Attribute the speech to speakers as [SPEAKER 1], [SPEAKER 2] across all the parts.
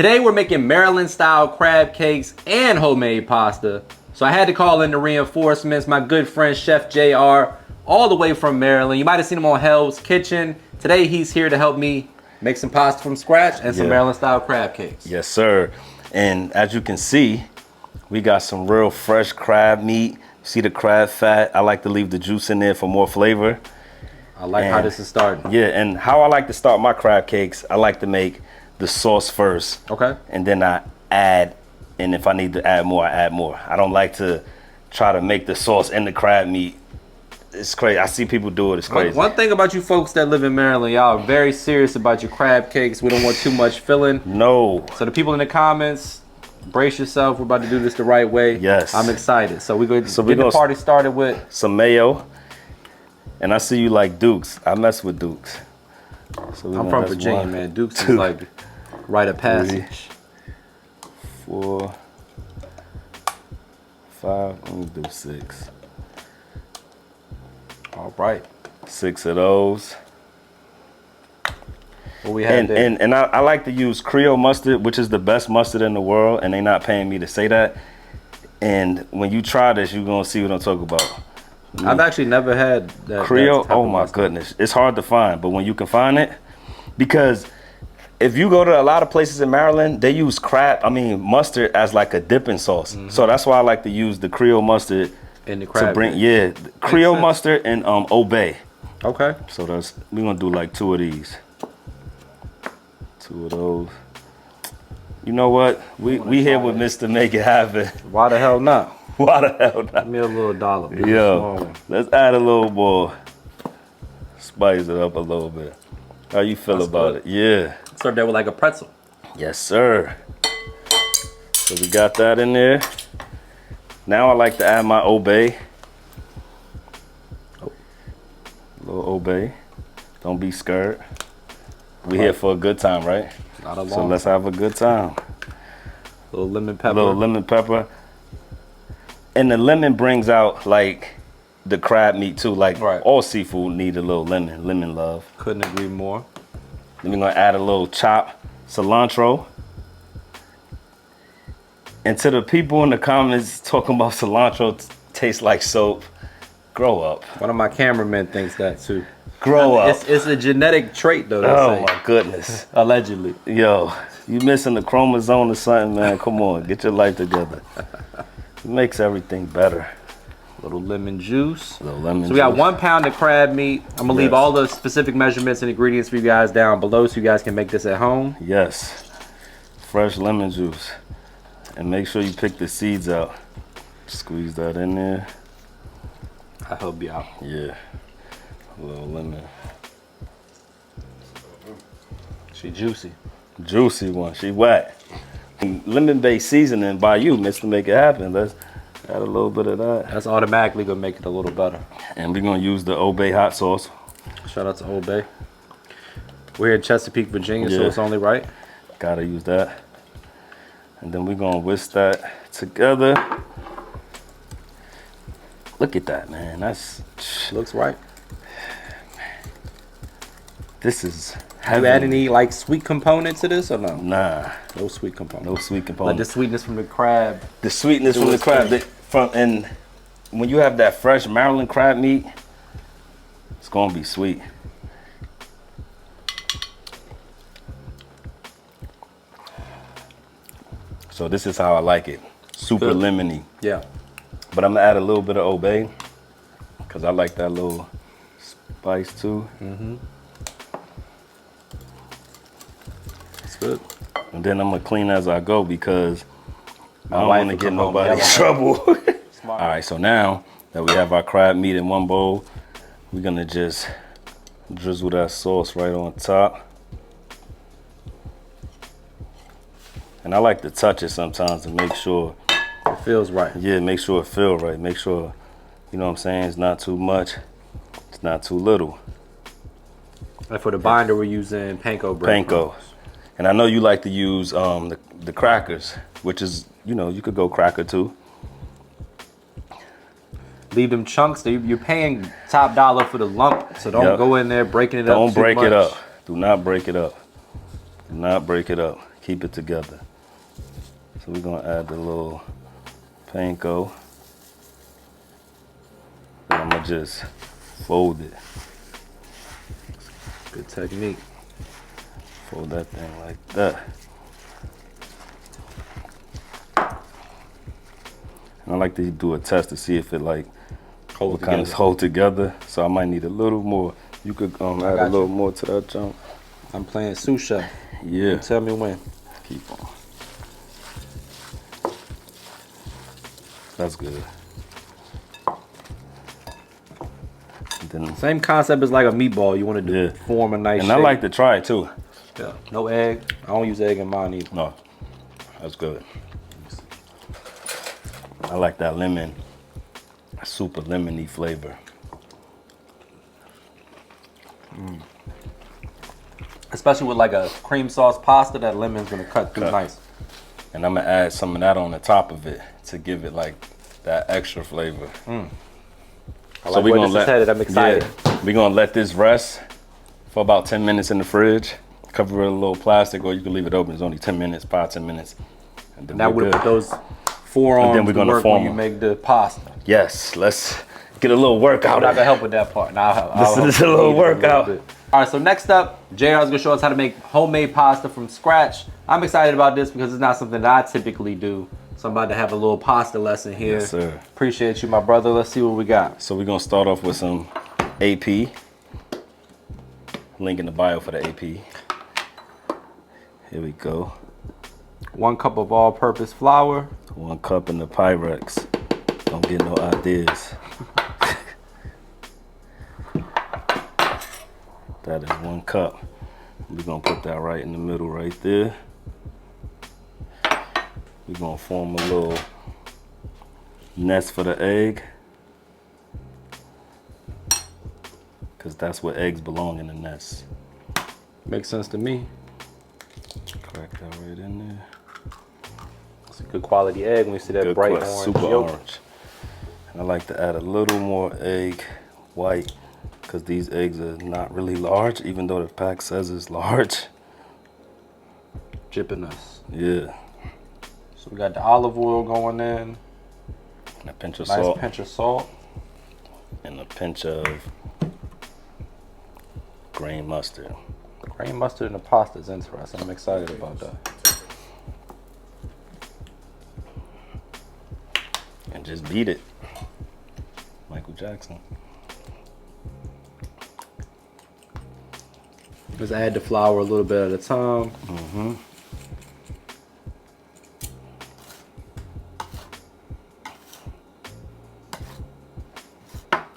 [SPEAKER 1] Today we're making Maryland style crab cakes and homemade pasta. So I had to call in the reinforcements, my good friend Chef JR, all the way from Maryland. You might have seen him on Hell's Kitchen. Today he's here to help me make some pasta from scratch and some Maryland style crab cakes.
[SPEAKER 2] Yes, sir. And as you can see, we got some real fresh crab meat. See the crab fat? I like to leave the juice in there for more flavor.
[SPEAKER 1] I like how this is starting.
[SPEAKER 2] Yeah, and how I like to start my crab cakes, I like to make the sauce first.
[SPEAKER 1] Okay.
[SPEAKER 2] And then I add, and if I need to add more, I add more. I don't like to try to make the sauce in the crab meat. It's crazy. I see people do it. It's crazy.
[SPEAKER 1] One thing about you folks that live in Maryland, y'all are very serious about your crab cakes. We don't want too much filling.
[SPEAKER 2] No.
[SPEAKER 1] So the people in the comments, brace yourself. We're about to do this the right way.
[SPEAKER 2] Yes.
[SPEAKER 1] I'm excited. So we're going to get the party started with
[SPEAKER 2] some mayo. And I see you like Dukes. I mess with Dukes. So
[SPEAKER 1] I'm from Virginia, man. Dukes is like rite of passage.
[SPEAKER 2] 3, 4, 5. Let me do 6.
[SPEAKER 1] All right.
[SPEAKER 2] 6 of those.
[SPEAKER 1] What we have there?
[SPEAKER 2] And I like to use Creole mustard, which is the best mustard in the world, and they're not paying me to say that. And when you try this, you're gonna see what I'm talking about.
[SPEAKER 1] I've actually never had that
[SPEAKER 2] Creole. Oh my goodness, it's hard to find, but when you can find it, because if you go to a lot of places in Maryland, they use mustard as like a dipping sauce. So that's why I like to use the Creole mustard
[SPEAKER 1] in the crab.
[SPEAKER 2] Creole mustard and Obey.
[SPEAKER 1] Okay.
[SPEAKER 2] So we're gonna do like 2 of these. 2 of those. You know what? We here with Mr. Make It Happen.
[SPEAKER 1] Why the hell not?
[SPEAKER 2] Why the hell not?
[SPEAKER 1] Give me a little dollop.
[SPEAKER 2] Yo, let's add a little more. Spice it up a little bit. How you feel about it? Yeah.
[SPEAKER 1] Serve that with like a pretzel.
[SPEAKER 2] Yes, sir. So we got that in there. Now I like to add my Obey. A little Obey. Don't be scared. We here for a good time, right?
[SPEAKER 1] Not a long
[SPEAKER 2] So let's have a good time.
[SPEAKER 1] A little lemon pepper.
[SPEAKER 2] A little lemon pepper. And the lemon brings out like the crab meat too. Like all seafood need a little lemon. Lemon love.
[SPEAKER 1] Couldn't agree more.
[SPEAKER 2] Then we're gonna add a little chopped cilantro. And to the people in the comments talking about cilantro tastes like soap, grow up.
[SPEAKER 1] One of my cameramen thinks that too.
[SPEAKER 2] Grow up.
[SPEAKER 1] It's a genetic trait though.
[SPEAKER 2] Oh my goodness.
[SPEAKER 1] Allegedly.
[SPEAKER 2] Yo, you missing the chromosome or something, man. Come on, get your life together. It makes everything better.
[SPEAKER 1] Little lemon juice.
[SPEAKER 2] Little lemon juice.
[SPEAKER 1] So we got 1 pound of crab meat. I'm gonna leave all the specific measurements and ingredients for you guys down below so you guys can make this at home.
[SPEAKER 2] Yes. Fresh lemon juice. And make sure you pick the seeds out. Squeeze that in there.
[SPEAKER 1] I'll help you out.
[SPEAKER 2] Yeah. A little lemon.
[SPEAKER 1] She juicy.
[SPEAKER 2] Juicy one. She wet. Lemon-based seasoning by you, Mr. Make It Happen. Let's add a little bit of that.
[SPEAKER 1] That's automatically gonna make it a little better.
[SPEAKER 2] And we're gonna use the Obey hot sauce.
[SPEAKER 1] Shout out to Obey. We're here in Chesapeake, Virginia, so it's only right.
[SPEAKER 2] Gotta use that. And then we're gonna whisk that together. Look at that, man. That's
[SPEAKER 1] looks right.
[SPEAKER 2] This is
[SPEAKER 1] heavy. You add any like sweet component to this or no?
[SPEAKER 2] Nah.
[SPEAKER 1] No sweet component.
[SPEAKER 2] No sweet component.
[SPEAKER 1] Like the sweetness from the crab.
[SPEAKER 2] The sweetness from the crab. And when you have that fresh Maryland crab meat, it's gonna be sweet. So this is how I like it. Super lemony.
[SPEAKER 1] Yeah.
[SPEAKER 2] But I'm gonna add a little bit of Obey because I like that little spice too.
[SPEAKER 1] It's good.
[SPEAKER 2] And then I'm gonna clean as I go because I don't want to get nobody in trouble. All right, so now that we have our crab meat in one bowl, we're gonna just drizzle that sauce right on top. And I like to touch it sometimes to make sure
[SPEAKER 1] it feels right.
[SPEAKER 2] Yeah, make sure it feels right. Make sure, you know what I'm saying, it's not too much, it's not too little.
[SPEAKER 1] And for the binder, we're using panko bread.
[SPEAKER 2] Panko. And I know you like to use the crackers, which is, you know, you could go cracker too.
[SPEAKER 1] Leave them chunks. You're paying top dollar for the lump, so don't go in there breaking it up too much.
[SPEAKER 2] Don't break it up. Do not break it up. Do not break it up. keep it together. So we're gonna add the little panko. And I'm gonna just fold it.
[SPEAKER 1] Good technique.
[SPEAKER 2] Fold that thing like that. And I like to do a test to see if it like kind of hold together. So I might need a little more. You could add a little more to that jump.
[SPEAKER 1] I'm playing sous chef.
[SPEAKER 2] Yeah.
[SPEAKER 1] Tell me when.
[SPEAKER 2] Keep on. That's good. Then,
[SPEAKER 1] same concept as like a meatball. You want to form a nice shape.
[SPEAKER 2] I like to try it too.
[SPEAKER 1] Yeah. No egg. I don't use egg in mine either.
[SPEAKER 2] No. That's good. I like that lemon, super lemony flavor.
[SPEAKER 1] Especially with like a cream sauce pasta, that lemon's gonna cut through nice.
[SPEAKER 2] And I'm gonna add some of that on the top of it to give it like that extra flavor.
[SPEAKER 1] I like where this is headed. I'm excited.
[SPEAKER 2] Yeah, we're gonna let this rest for about 10 minutes in the fridge. Cover it with a little plastic, or you can leave it open. It's only 10 minutes, 5-10 minutes. And then
[SPEAKER 1] now we'll put those forearms
[SPEAKER 2] then we're gonna
[SPEAKER 1] work when you make the pasta.
[SPEAKER 2] Yes, let's get a little workout.
[SPEAKER 1] I'm not gonna help with that part. Now
[SPEAKER 2] this is a little workout.
[SPEAKER 1] All right, so next up, JR is gonna show us how to make homemade pasta from scratch. I'm excited about this because it's not something that I typically do. So I'm about to have a little pasta lesson here.
[SPEAKER 2] Yes, sir.
[SPEAKER 1] Appreciate you, my brother. Let's see what we got.
[SPEAKER 2] So we're gonna start off with some AP. Link in the bio for the AP. Here we go.
[SPEAKER 1] 1 cup of all-purpose flour.
[SPEAKER 2] 1 cup in the Pyrex. Don't get no ideas. That is 1 cup. We're gonna put that right in the middle right there. We're gonna form a little nest for the egg, because that's where eggs belong, in the nest.
[SPEAKER 1] Makes sense to me.
[SPEAKER 2] Crack that right in there.
[SPEAKER 1] It's a good quality egg when you see that good bright orange
[SPEAKER 2] super
[SPEAKER 1] yolk.
[SPEAKER 2] Orange. And I like to add a little more egg white, because these eggs are not really large, even though the pack says it's large.
[SPEAKER 1] Jippiness.
[SPEAKER 2] Yeah.
[SPEAKER 1] So we got the olive oil going in.
[SPEAKER 2] And a pinch of salt.
[SPEAKER 1] Nice pinch of salt.
[SPEAKER 2] And a pinch of grain mustard.
[SPEAKER 1] Grain mustard in the pasta is interesting. I'm excited about that.
[SPEAKER 2] And just beat it. Michael Jackson.
[SPEAKER 1] Just add the flour a little bit at a time.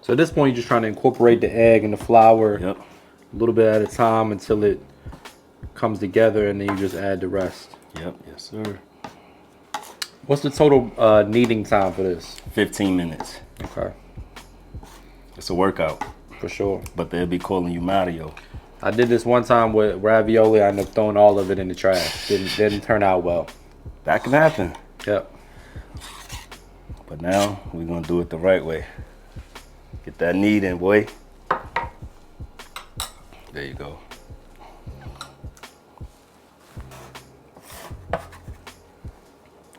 [SPEAKER 1] So at this point, you're just trying to incorporate the egg and the flour a little bit at a time until it comes together, and then you just add the rest.
[SPEAKER 2] Yep, yes sir.
[SPEAKER 1] What's the total kneading time for this?
[SPEAKER 2] 15 minutes.
[SPEAKER 1] Okay.
[SPEAKER 2] It's a workout.
[SPEAKER 1] For sure.
[SPEAKER 2] But they'll be calling you Mario.
[SPEAKER 1] I did this one time with ravioli. I ended up throwing all of it in the trash. Didn't turn out well.
[SPEAKER 2] That can happen.
[SPEAKER 1] Yep.
[SPEAKER 2] But now we're gonna do it the right way. Get that knead in, boy. There you go.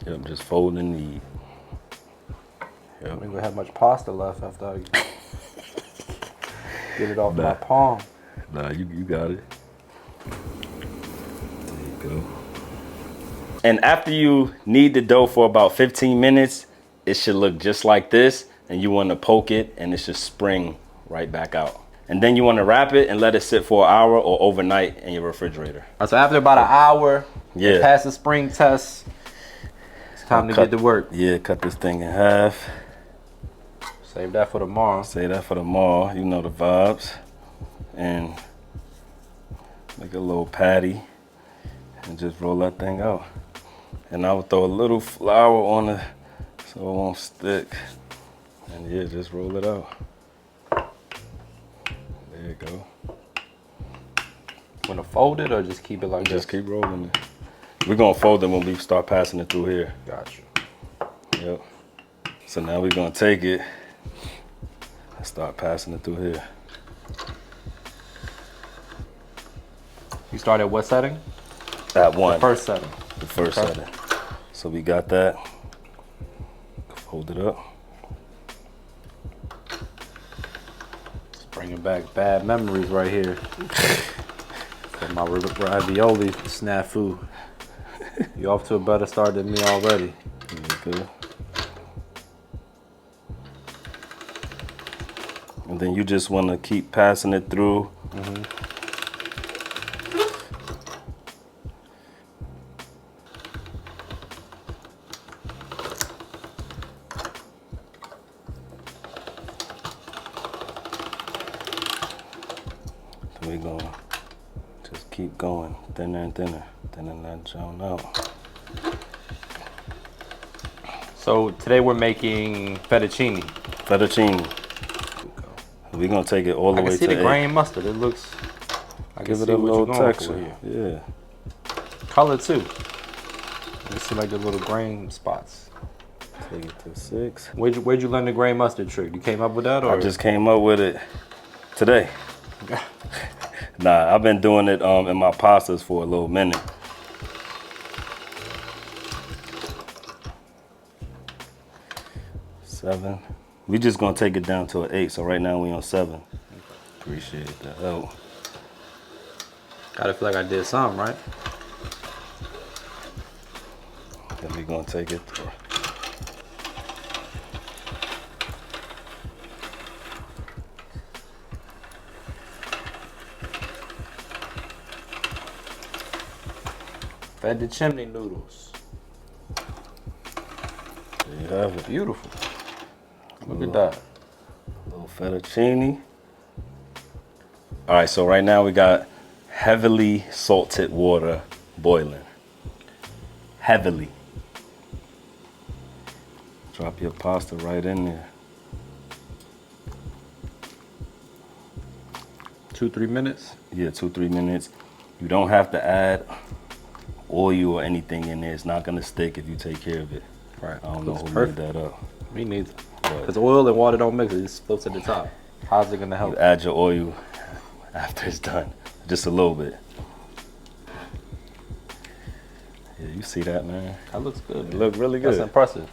[SPEAKER 2] Yep, just fold the knead.
[SPEAKER 1] I don't even have much pasta left after I get it off my palm.
[SPEAKER 2] Nah, you got it. There you go. And after you knead the dough for about 15 minutes, it should look just like this. And you want to poke it, and it should spring right back out. And then you want to wrap it and let it sit for an hour or overnight in your refrigerator.
[SPEAKER 1] So after about an hour, past the spring test, it's time to get to work.
[SPEAKER 2] Yeah, cut this thing in half.
[SPEAKER 1] Save that for tomorrow.
[SPEAKER 2] Save that for tomorrow. You know the vibes. And make a little patty and just roll that thing out. And I would throw a little flour on it so it won't stick. And yeah, just roll it out. There you go.
[SPEAKER 1] Want to fold it or just keep it like this?
[SPEAKER 2] Just keep rolling it. We're gonna fold it when we start passing it through here.
[SPEAKER 1] Gotcha.
[SPEAKER 2] Yep. So now we're gonna take it and start passing it through here.
[SPEAKER 1] You start at what setting?
[SPEAKER 2] At one.
[SPEAKER 1] The first setting.
[SPEAKER 2] The first setting. So we got that. Hold it up.
[SPEAKER 1] It's bringing back bad memories right here. My ravioli snafu. You off to a better start than me already.
[SPEAKER 2] Good. And then you just want to keep passing it through. So we're going to just keep going thinner and thinner. Thinning that joint out.
[SPEAKER 1] So today we're making fettuccine.
[SPEAKER 2] Fettuccine. We're going to take it all the way to
[SPEAKER 1] I can see the grain mustard. It looks... I
[SPEAKER 2] give
[SPEAKER 1] can
[SPEAKER 2] it
[SPEAKER 1] see
[SPEAKER 2] a
[SPEAKER 1] what
[SPEAKER 2] little
[SPEAKER 1] you're going
[SPEAKER 2] texture.
[SPEAKER 1] for here.
[SPEAKER 2] Yeah.
[SPEAKER 1] Color too. You see like the little grain spots.
[SPEAKER 2] Take it to 6.
[SPEAKER 1] Where'd you learn the grain mustard trick? You came up with that, or
[SPEAKER 2] I just came up with it today. Nah, I've been doing it in my pastas for a little minute. Seven. We just gonna take it down to an 8. So right now we on 7. Appreciate the help.
[SPEAKER 1] Gotta feel like I did something, right?
[SPEAKER 2] Then we gonna take it to
[SPEAKER 1] Fed the chimney noodles.
[SPEAKER 2] there you have it.
[SPEAKER 1] Beautiful. Look at that.
[SPEAKER 2] A little fettuccine. All right, so right now we got heavily salted water boiling. Heavily. Drop your pasta right in there.
[SPEAKER 1] 2-3 minutes.
[SPEAKER 2] Yeah, 2-3 minutes. You don't have to add oil or anything in there. It's not gonna stick if you take care of it.
[SPEAKER 1] Right.
[SPEAKER 2] I don't know
[SPEAKER 1] Looks
[SPEAKER 2] who
[SPEAKER 1] perfect.
[SPEAKER 2] made that up.
[SPEAKER 1] Me neither. Because oil and water don't mix. It just floats at the top. How's it gonna help?
[SPEAKER 2] You add your oil after it's done. Just a little bit. Yeah, you see that, man?
[SPEAKER 1] That looks good.
[SPEAKER 2] It looked really good.
[SPEAKER 1] That's impressive.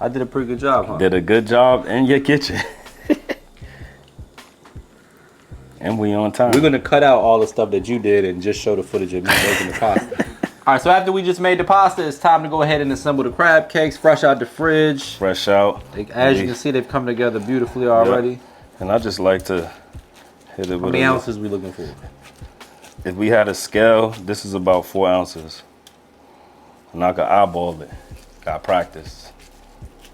[SPEAKER 1] I did a pretty good job, huh?
[SPEAKER 2] Did a good job in your kitchen. And we on time.
[SPEAKER 1] We're gonna cut out all the stuff that you did and just show the footage of me making the pasta. All right, so after we just made the pasta, it's time to go ahead and assemble the crab cakes, fresh out the fridge.
[SPEAKER 2] Fresh out.
[SPEAKER 1] As you can see, they've come together beautifully already.
[SPEAKER 2] Yep. And I just like to hit it with
[SPEAKER 1] How many ounces we looking for?
[SPEAKER 2] If we had a scale, this is about 4 ounces. And I could eyeball it. Got practice.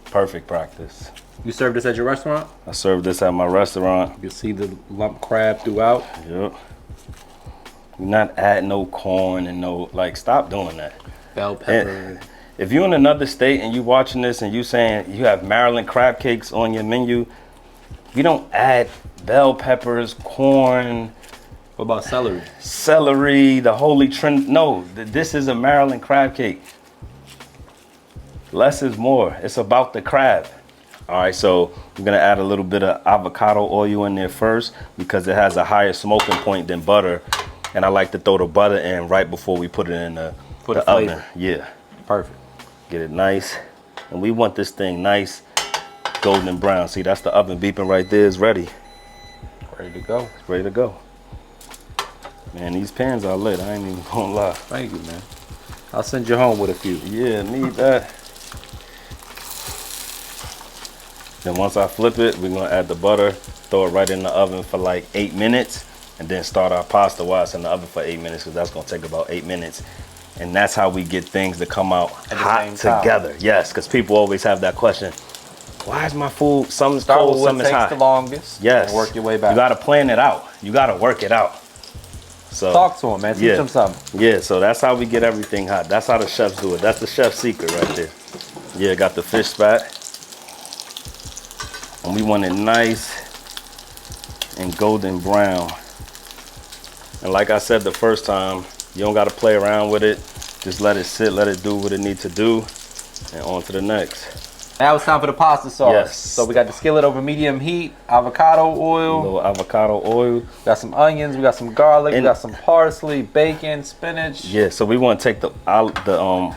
[SPEAKER 2] Perfect practice.
[SPEAKER 1] You serve this at your restaurant?
[SPEAKER 2] I serve this at my restaurant.
[SPEAKER 1] You can see the lump crab throughout.
[SPEAKER 2] Yep. You're not adding no corn and no, like, stop doing that.
[SPEAKER 1] Bell pepper.
[SPEAKER 2] And if you're in another state and you watching this and you saying you have Maryland crab cakes on your menu, you don't add bell peppers, corn.
[SPEAKER 1] What about celery?
[SPEAKER 2] Celery, the holy trinity. No, this is a Maryland crab cake. Less is more. It's about the crab. All right, so I'm gonna add a little bit of avocado oil in there first because it has a higher smoking point than butter. And I like to throw the butter in right before we put it in the oven. Yeah.
[SPEAKER 1] Perfect.
[SPEAKER 2] Get it nice. And we want this thing nice, golden brown. See, that's the oven beeping right there. It's ready.
[SPEAKER 1] Ready to go.
[SPEAKER 2] It's ready to go. Man, these pans are lit. I ain't even gonna lie.
[SPEAKER 1] Thank you, man. I'll send you home with a few.
[SPEAKER 2] Yeah, need that. Then once I flip it, we're gonna add the butter, throw it right in the oven for like 8 minutes, and then start our pasta while it's in the oven for 8 minutes, because that's gonna take about 8 minutes. And that's how we get things to come out hot together. Yes, because people always have that question. Why is my food, some is cold, some is hot?
[SPEAKER 1] Takes the longest.
[SPEAKER 2] Yes.
[SPEAKER 1] And work your way back.
[SPEAKER 2] You gotta plan it out. You gotta work it out. So
[SPEAKER 1] talk to them, man. Teach them something.
[SPEAKER 2] Yeah, so that's how we get everything hot. That's how the chefs do it. That's the chef's secret right there. Yeah, got the fish spat. And we want it nice and golden brown. And like I said the first time, you don't gotta play around with it. Just let it sit, let it do what it needs to do, and on to the next.
[SPEAKER 1] Now it's time for the pasta sauce.
[SPEAKER 2] Yes.
[SPEAKER 1] So we got the skillet over medium heat, avocado
[SPEAKER 2] A
[SPEAKER 1] oil,
[SPEAKER 2] little avocado oil.
[SPEAKER 1] got some onions, we got some garlic, we got some parsley, bacon, spinach.
[SPEAKER 2] Yeah, so we want to take the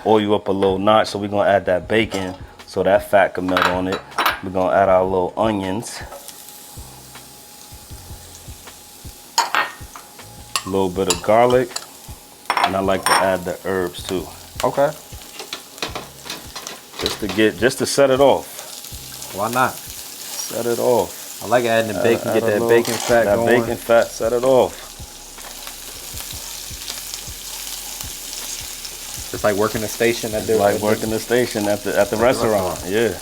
[SPEAKER 2] oil up a little notch. So we're gonna add that bacon so that fat can melt on it. We're gonna add our little onions, a little bit of garlic, and I like to add the herbs too.
[SPEAKER 1] Okay.
[SPEAKER 2] Just to set it off.
[SPEAKER 1] Why not?
[SPEAKER 2] Set it off.
[SPEAKER 1] I like adding the bacon, get that bacon fat going.
[SPEAKER 2] That bacon fat, set it off.
[SPEAKER 1] Just like working the station at the
[SPEAKER 2] working the station at the restaurant. Yeah.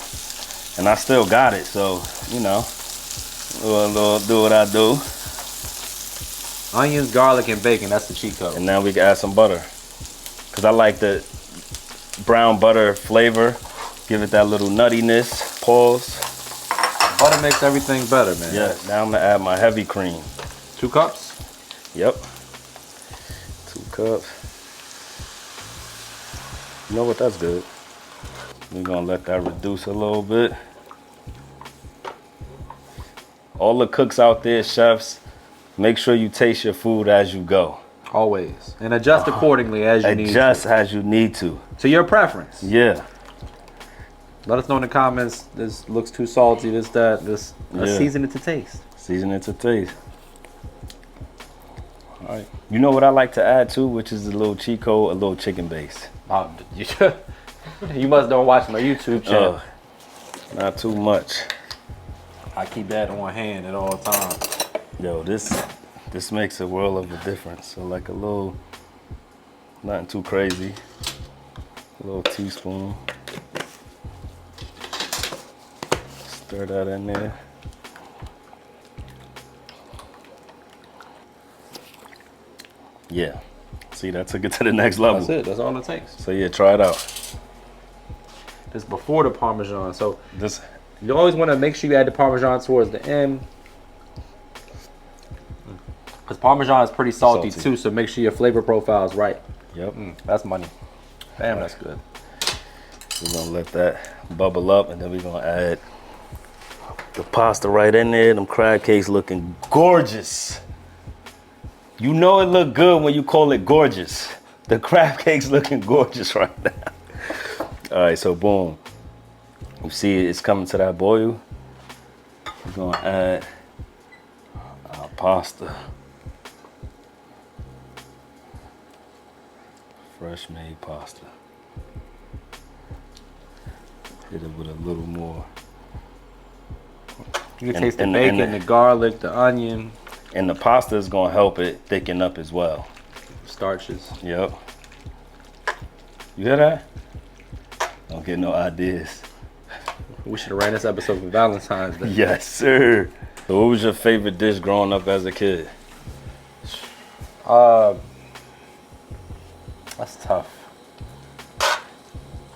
[SPEAKER 2] And I still got it, so you know, do what I do.
[SPEAKER 1] Onions, garlic, and bacon. That's the cheat code.
[SPEAKER 2] And now we can add some butter, cause I like the brown butter flavor. Give it that little nuttiness. Pause.
[SPEAKER 1] Butter makes everything better, man.
[SPEAKER 2] Yeah. Now I'm gonna add my heavy cream.
[SPEAKER 1] 2 cups.
[SPEAKER 2] Yep. 2 cups. You know what? That's good. We're gonna let that reduce a little bit. All the cooks out there, chefs, make sure you taste your food as you go.
[SPEAKER 1] Always. And adjust accordingly as you need to.
[SPEAKER 2] Adjust as you need to.
[SPEAKER 1] To your preference.
[SPEAKER 2] Yeah.
[SPEAKER 1] Let us know in the comments, this looks too salty, this, that, this. Let's season it to taste.
[SPEAKER 2] Season it to taste. All right. You know what I like to add too, which is a little cheat code, a little chicken base.
[SPEAKER 1] You must don't watch my YouTube channel.
[SPEAKER 2] Not too much.
[SPEAKER 1] I keep that on hand at all times.
[SPEAKER 2] Yo, this makes a world of a difference. So like a little, nothing too crazy. A little teaspoon. Stir that in there. Yeah. See, that took it to the next level.
[SPEAKER 1] That's it. That's all it takes.
[SPEAKER 2] So yeah, try it out.
[SPEAKER 1] This before the Parmesan. So you always want to make sure you add the Parmesan towards the end. Because Parmesan is pretty salty too, so make sure your flavor profile is right.
[SPEAKER 2] Yep.
[SPEAKER 1] That's money. Damn, that's good.
[SPEAKER 2] We're gonna let that bubble up, and then we're gonna add the pasta right in there. Them crab cakes looking gorgeous. You know it look good when you call it gorgeous. The crab cakes looking gorgeous right now. All right, so boom. You see it's coming to that boil. We're gonna add our pasta. Fresh made pasta. Hit it with a little more.
[SPEAKER 1] You can taste the bacon, the garlic, the onion.
[SPEAKER 2] And the pasta is gonna help it thicken up as well.
[SPEAKER 1] Starches.
[SPEAKER 2] Yep. You hear that? Don't get no ideas.
[SPEAKER 1] We should have ran this episode for Valentine's Day.
[SPEAKER 2] Yes, sir. So what was your favorite dish growing up as a kid?
[SPEAKER 1] That's tough.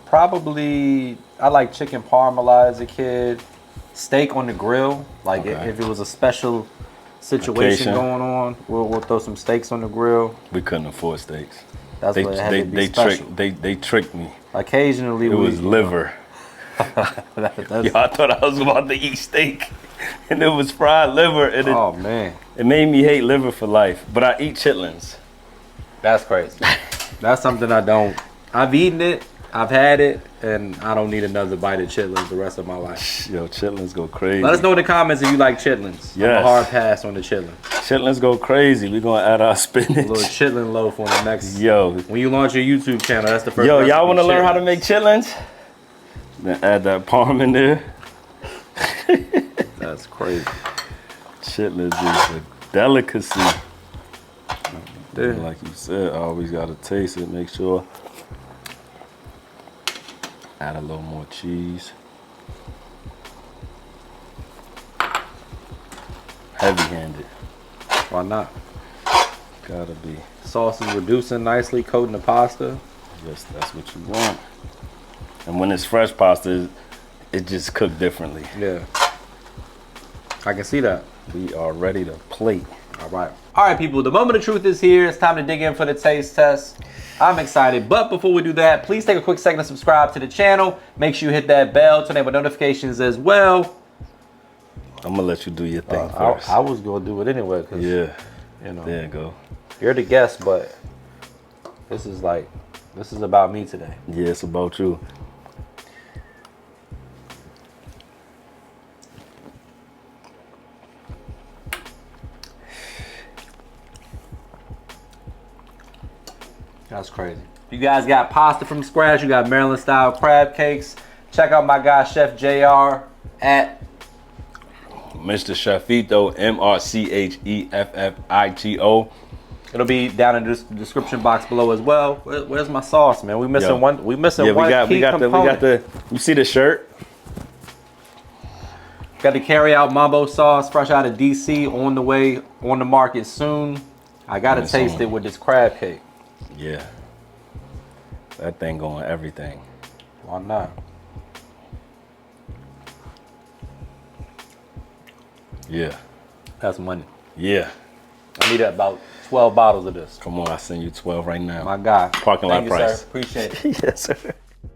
[SPEAKER 1] Probably, I like chicken parma as a kid. Steak on the grill. Like if it was a special situation going on, we'll throw some steaks on the grill.
[SPEAKER 2] We couldn't afford steaks.
[SPEAKER 1] That's what it had to be special.
[SPEAKER 2] They tricked me.
[SPEAKER 1] Occasionally
[SPEAKER 2] it was liver. Yo, I thought I was about to eat steak, and it was fried liver. And
[SPEAKER 1] oh man,
[SPEAKER 2] it made me hate liver for life. But I eat chitlins.
[SPEAKER 1] That's crazy. That's something I don't. I've eaten it. I've had it, and I don't need another bite of chitlins the rest of my life.
[SPEAKER 2] Yo, chitlins go crazy.
[SPEAKER 1] Let us know in the comments if you like chitlins.
[SPEAKER 2] Yes.
[SPEAKER 1] I'm a hard pass on the chitlin.
[SPEAKER 2] Chitlins go crazy. We're gonna add our spinach.
[SPEAKER 1] A little chitlin loaf on the next.
[SPEAKER 2] Yo.
[SPEAKER 1] When you launch your YouTube channel, that's the first.
[SPEAKER 2] Yo, y'all wanna learn how to make chitlins? Then add that parm in there.
[SPEAKER 1] That's crazy.
[SPEAKER 2] Chitlins is a delicacy.
[SPEAKER 1] Dude.
[SPEAKER 2] Like you said, I always gotta taste it, make sure. Add a little more cheese. Heavy-handed.
[SPEAKER 1] Why not?
[SPEAKER 2] Gotta be.
[SPEAKER 1] Sauce is reducing nicely, coating the pasta.
[SPEAKER 2] Yes, that's what you want. And when it's fresh pasta, it just cooked differently.
[SPEAKER 1] Yeah. I can see that.
[SPEAKER 2] We are ready to plate.
[SPEAKER 1] All right, people, the moment of truth is here. It's time to dig in for the taste test. I'm excited, but before we do that, please take a quick second to subscribe to the channel. Make sure you hit that bell to enable notifications as well.
[SPEAKER 2] I'm gonna let you do your thing first.
[SPEAKER 1] I was gonna do it anyway, cause
[SPEAKER 2] yeah,
[SPEAKER 1] you know,
[SPEAKER 2] there you go.
[SPEAKER 1] You're the guest, but this is about me today.
[SPEAKER 2] Yeah, it's about you.
[SPEAKER 1] That's crazy. You guys got pasta from scratch. You got Maryland style crab cakes. Check out my guy Chef JR at
[SPEAKER 2] Mr. Chefito, MrCheffito.
[SPEAKER 1] It'll be down in the description box below as well. Where's my sauce, man? We missing one. We missing one key component.
[SPEAKER 2] You see the shirt?
[SPEAKER 1] Got the carry out mambo sauce, fresh out of DC, on the way, on the market soon. I gotta taste it with this crab cake.
[SPEAKER 2] Yeah. That thing going everything.
[SPEAKER 1] Why not?
[SPEAKER 2] Yeah.
[SPEAKER 1] That's money.
[SPEAKER 2] Yeah.
[SPEAKER 1] I need about 12 bottles of this.
[SPEAKER 2] Come on, I'll send you 12 right now.
[SPEAKER 1] My guy.
[SPEAKER 2] Parking lot price.
[SPEAKER 1] Sir. Appreciate it.
[SPEAKER 2] Yes, sir.